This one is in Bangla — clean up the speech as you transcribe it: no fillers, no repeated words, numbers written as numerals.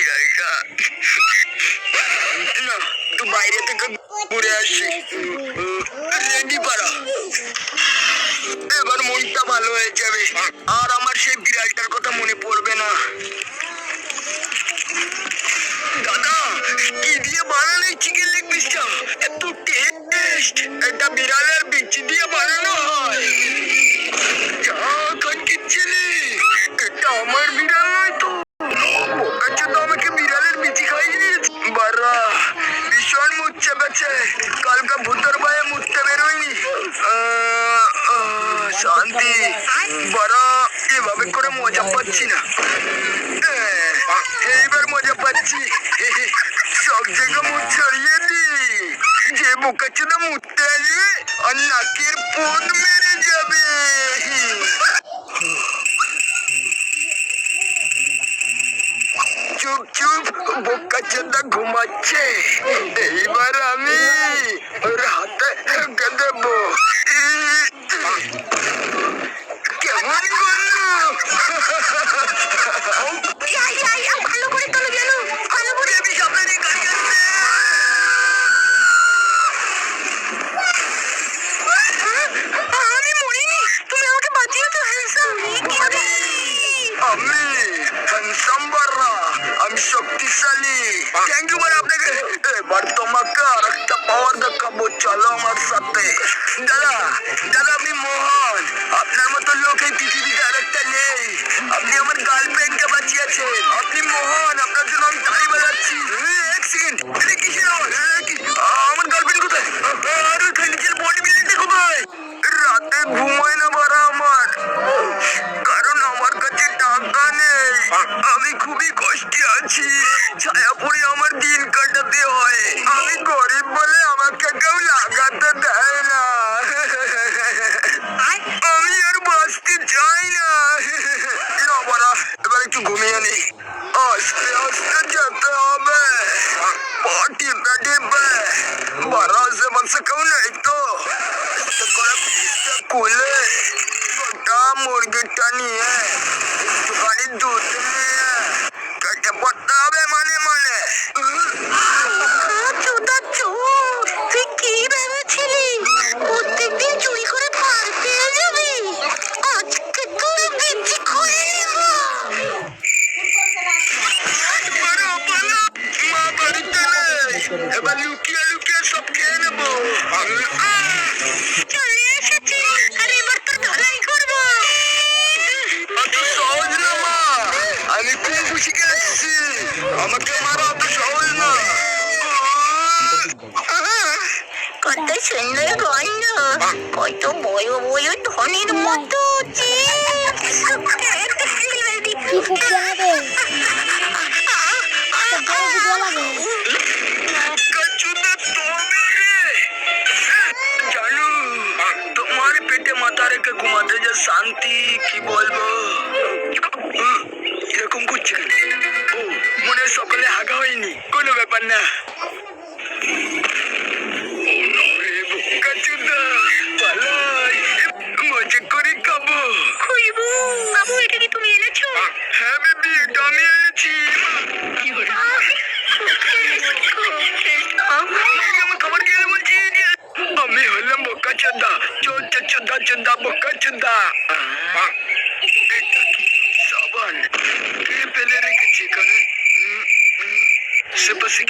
বিড়ালটা না, তো বাইরে থেকে ঘুরে আসি। রেডি পারা, এবার মনটা ভালো হয়ে যাবে আর আমার সেই বিড়ালটার কথা মনে পড়বে না। দাদা, কি দিয়ে বানানো এই চিকেন লেগ পিসটা? এত টেস্ট! এটা বিড়ালের বিচি দিয়ে বানানো হয়। এটা আমার বিড়াল নয় তো, বোকাচোদা তো আমাকে বিড়ালের বিচি খাইয়ে দিয়েছে। বারা ভীষণ মুচ্ছে গেছে, কালকে ভূতের ভয়ে মুছতে বেরোয়নি। শান্তি বারা, এভাবে করে মজা পাচ্ছি না। এইবার মজা পাচ্ছি। সব জায়গা মুখ ছড়িয়ে দি, যে বোকাচোদা মুছতে আসবে আর নাকের পোদ মেরে যাবে। চুপ চুপ, বোকাচোদা ঘুমাচ্ছে। এইবার আমি ওর হাতে দেবো। কেমন করলো? ভালো করে তোলো গেল, ভালো করে। আমি সামনে গাড়ি আসছে। আমি মরিনি, তুমি আমাকে বাঁচিয়েছো হ্যান্ডসাম। আমি হ্যান্ডসাম বাররা, আমি শক্তিশালী। থ্যাংক ইউ বাররা আপনাকে। এবার তোমাকে আর একটা পাওয়ার দেখাবো, চলো আমার সাথে। দাদা দাদা, আপনি মহান। আপনার মতো লোক এই পৃথিবীতে আর একটা নেই। আপনি আমার গার্লফ্রেন্ডকে বাঁচিয়েছেন। আপনি মহান, আপনার জন্য আমি তালি বাজাচ্ছি। এক সেকেন্ড, কিসের আওয়াজ? আমার গার্লফ্রেন্ড কোথায়? আর ওই নিজের বডি বিল্ডিংটা কোথায়? রাতে ঘুমায় না বারা আমার, কারণ আমার কাছে টাকা নেই। আমি খুবই কষ্টে আছি, ছায়াপুরে আমার দিন কাটাতে হয়। আমি গরিব বলে আমাকে কেউ লাগাতে দেয় না। আমি আর বাঁচতে চাই না। না বারা, এবার একটু ঘুমিয়ে নেই। আস্তে আস্তে যেতে হবে, পা টিপে টিপে। বারা আশেপাশে কেউ নেই তো? করে পিসটা খুলে গোটা মুরগিটা নিয়ে একটুখানি দুধ নিয়ে কেটে পড়তে হবে মানে মানে। তুই কি ভেবেছিলি প্রত্যেকদিন চুরি করে ভার পেয়ে যাবি? আজকে তোর বিচি খুলে নেব। মা বাড়িতে নেই, এবার লুকিয়ে লুকিয়ে সব খেয়ে নেবো। চলে এসেছি, আর এবার তো ধরাই করবো। অত সহজ না মা, আমি কুম্ফু শিখে এসেছি। আমাকে মারা অত সহজ না। কত সুন্দর গন্ধ, কত বড় বড় ধনের মতো। তোমার পেটে মাথা রেখে ঘুমাতে যে শান্তি, কি বলবো। এরকম করছে কেন? ও, মনে সকালে হাগা হয়নি, কোনো ব্যাপার না। মজা করে খাবো। খুঁজবো বাবু, এটা কি তুমি এনেছো? হ্যাঁ বেবি, এটা আমি এনেছি। কি হলো? আমার খাবার খেয়ে বলছি। আমি হলাম বোকাচোদা, চোদা চোদা বোকাচোদা। এটা কি সাবান? কে ফেলে রেখেছে এখানে? সে পাশে